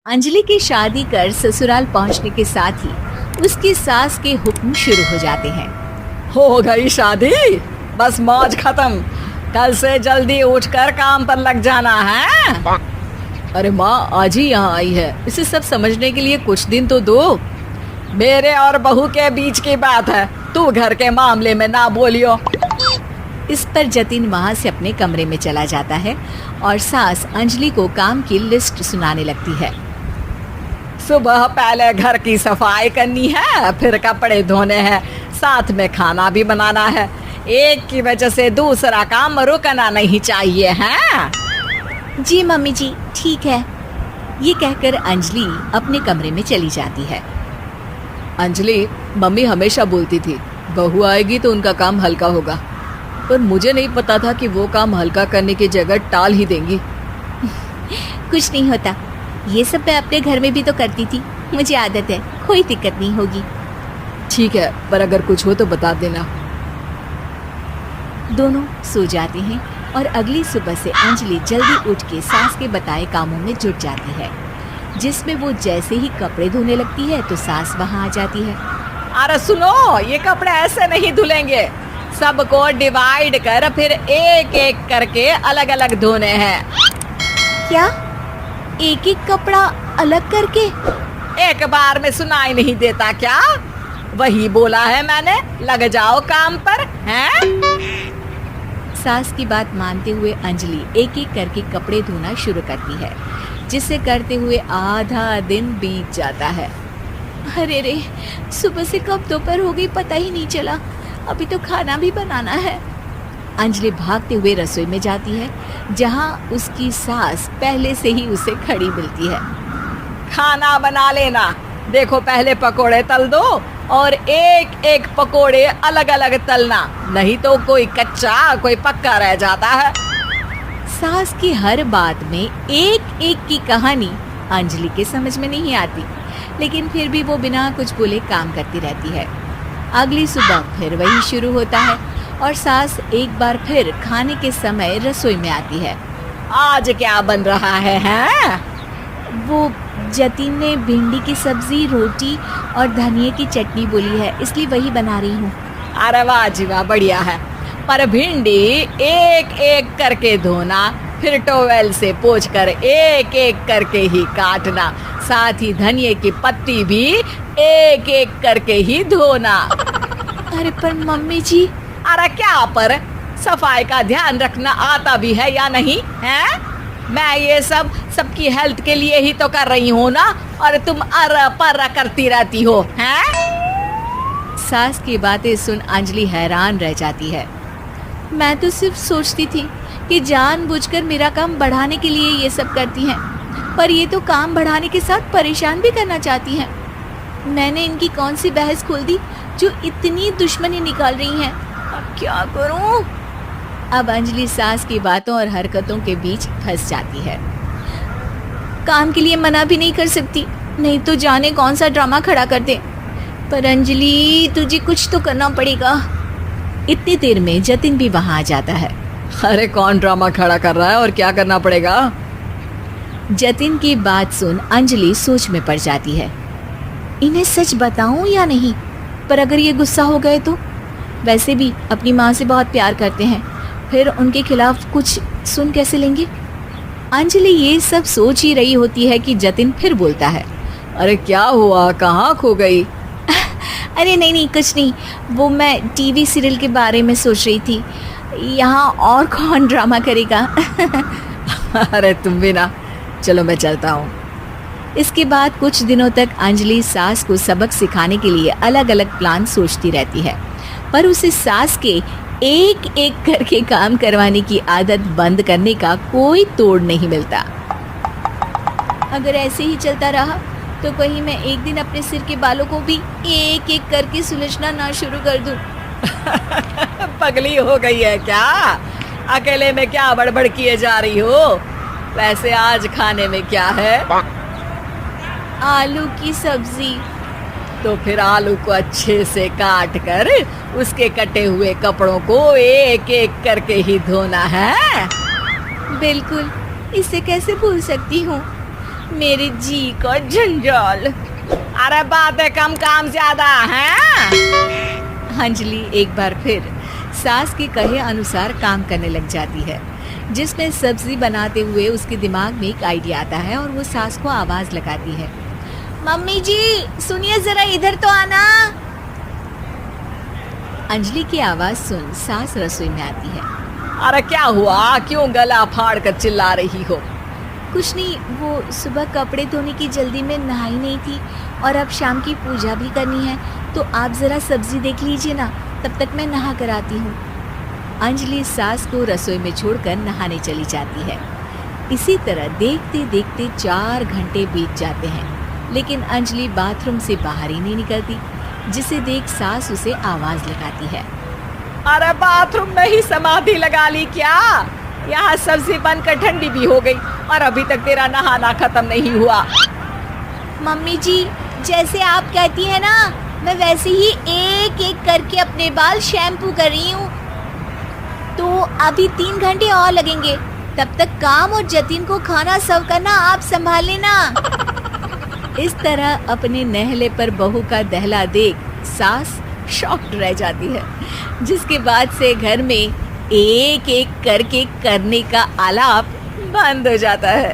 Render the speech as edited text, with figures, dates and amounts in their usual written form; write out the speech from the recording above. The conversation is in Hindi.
अंजलि की शादी कर ससुराल पहुंचने के साथ ही उसकी सास के हुक्म शुरू हो जाते हैं। हो गई शादी, बस मौज खत्म। कल से जल्दी उठकर काम पर लग जाना है। अरे माँ आज ही यहाँ आई है, इसे सब समझने के लिए कुछ दिन तो दो। मेरे और बहू के बीच की बात है, तू घर के मामले में ना बोलियो। इस पर जतिन वहां से अपने कमरे में चला जाता है और सास अंजलि को काम की लिस्ट सुनाने लगती है। सुबह पहले घर की सफाई करनी है, फिर कपड़े धोने हैं, साथ में खाना भी बनाना है। एक की वजह से दूसरा काम रुकना नहीं चाहिए है। जी मम्मी जी ठीक है। ये कहकर अंजलि अपने कमरे में चली जाती है। अंजलि, मम्मी हमेशा बोलती थी बहू आएगी तो उनका काम हल्का होगा, पर मुझे नहीं पता था कि वो काम हल्का करने की जगह टाल ही देंगी। कुछ नहीं होता, ये सब मैं अपने घर में भी तो करती थी, मुझे आदत है, कोई दिक्कत नहीं होगी। ठीक है, पर अगर कुछ हो तो बता देना। दोनों सो जाते हैं और अगली सुबह से अंजलि जल्दी उठ के सास के बताए कामों में जुट जाती है, जिसमें वो जैसे ही कपड़े धोने लगती है तो सास वहां आ जाती है। अरे सुनो, ये कपड़े ऐसे नहीं धुलेंगे, सबको डिवाइड कर फिर एक एक करके अलग अलग धोने हैं। क्या एक एक कपड़ा अलग करके? एक बार में सुनाई नहीं देता क्या? वही बोला है मैंने, लग जाओ काम पर हैं? सास की बात मानते हुए अंजलि एक एक करके कपड़े धोना शुरू करती है, जिसे करते हुए आधा दिन बीत जाता है। अरे रे, सुबह से कब दोपहर हो गई पता ही नहीं चला, अभी तो खाना भी बनाना है। अंजलि भागते हुए रसोई में जाती है, जहां उसकी सास पहले से ही उसे खड़ी मिलती है। खाना बना लेना, देखो पहले पकोड़े तल दो और एक एक पकोड़े अलग अलग तलना, नहीं तो कोई कच्चा कोई पक्का रह जाता है। सास की हर बात में एक एक की कहानी अंजलि के समझ में नहीं आती, लेकिन फिर भी वो बिना कुछ बोले काम करती रहती है। अगली सुबह फिर वही शुरू होता है और सास एक बार फिर खाने के समय रसोई में आती है। आज क्या बन रहा है हैं? वो जतिन ने भिंडी की सब्जी, रोटी और धनिया की चटनी बोली है, इसलिए वही बना रही हूँ। अरे वाह जी वाह, बढ़िया है। पर भिंडी एक एक करके धोना, फिर टोवेल से पोंछकर एक एक करके ही काटना, साथ ही धनिया की पत्ती भी एक एक करके ही धोना। अरे पर मम्मी जी। अरे क्या पर, सफाई का ध्यान रखना आता भी है या नहीं है? मैं ये सब सबकी हेल्थ के लिए ही तो कर रही हूँ ना, और तुम अर पर करती रहती हो हैं? सास की बातें सुन अंजलि हैरान रह जाती है। मैं तो सिर्फ सोचती थी कि जानबूझकर मेरा काम बढ़ाने के लिए ये सब करती हैं, पर ये तो काम बढ़ाने के साथ परेशान भी करना चाहती हैं। मैंने इनकी कौन सी बहस खोल दी जो इतनी दुश्मनी निकाल रही हैं? अब क्या करूं? अब अंजलि सास की बातों और हरकतों के बीच फंस जाती है। काम के लिए मना भी नहीं कर सकती, नहीं तो जाने कौन सा ड्रामा खड़ा कर दे। पर अंजलि, तुझे कुछ तो करना पड़ेगा। इतनी देर में जतिन भी वहां आ जाता है। अरे कौन ड्रामा खड़ा कर रहा है और क्या करना पड़ेगा? जतिन की बात सुन अंजलि सोच में पड़ जाती है। इन्हें सच बताऊं या नहीं? पर अगर ये गुस्सा हो गए तो? वैसे भी अपनी माँ से बहुत प्यार करते हैं, फिर उनके खिलाफ कुछ सुन कैसे लेंगे? अंजलि ये सब सोच ही रही होती है कि जतिन फिर बोलता है। अरे क्या हुआ, कहाँ खो गई? अरे नहीं कुछ नहीं, वो मैं टीवी सीरियल के बारे में सोच रही थी। यहाँ और कौन ड्रामा करेगा? अरे तुम भी ना, चलो मैं चलता हूँ। इसके बाद कुछ दिनों तक अंजलि सास को सबक सिखाने के लिए अलग अलग प्लान सोचती रहती है, पर उसे सास के एक एक करके काम करवाने की आदत बंद करने का कोई तोड़ नहीं मिलता। अगर ऐसे ही चलता रहा तो कहीं मैं एक दिन अपने सिर के बालों को भी एक एक करके सुलझना ना शुरू कर दूं। पगली हो गई है क्या? अकेले में क्या बड़बड़ किए जा रही हो? वैसे आज खाने में क्या है? आलू की सब्जी। तो फिर आलू को अच्छे से काट कर उसके कटे हुए कपड़ों को एक एक करके ही धोना है। बिल्कुल, इसे कैसे भूल सकती हूँ। मेरे जी को झंझोल। अरे बातें कम काम ज्यादा है। अंजलि एक बार फिर सास के कहे अनुसार काम करने लग जाती है, जिसमें सब्जी बनाते हुए उसके दिमाग में एक आइडिया आता है और वो सास को आवाज लगाती है, मम्मी जी सुनिए जरा इधर तो आना। अंजलि की आवाज सुन सास रसोई में आती है। अरे क्या हुआ, क्यों गला फाड़ कर चिल्ला रही हो? कुछ नहीं, वो सुबह कपड़े धोने की जल्दी में नहाई नहीं थी और अब शाम की पूजा भी करनी है, तो आप जरा सब्जी देख लीजिए ना, तब तक मैं नहा कर आती हूँ। अंजलि सास को रसोई में छोड़कर नहाने चली जाती है। इसी तरह देखते देखते 4 घंटे बीत जाते हैं, लेकिन अंजलि बाथरूम से बाहर ही नहीं निकलती, जिसे देख सास उसे आवाज लगाती है। अरे बाथरूम में ही समाधि लगा ली क्या? यहाँ सब्जी बनकर ठंडी भी हो गई और अभी तक तेरा नहाना खत्म नहीं हुआ। मम्मी जी जैसे आप कहती हैं ना, मैं वैसे ही एक एक करके अपने बाल शैम्पू कर रही हूँ, तो अभी 3 घंटे और लगेंगे। तब तक काम और जतिन को खाना सर्व करना आप संभाल लेना। इस तरह अपने नहले पर बहू का दहला देख सास शॉक्ड रह जाती है, जिसके बाद से घर में एक एक करके करने का आलाप बंद हो जाता है।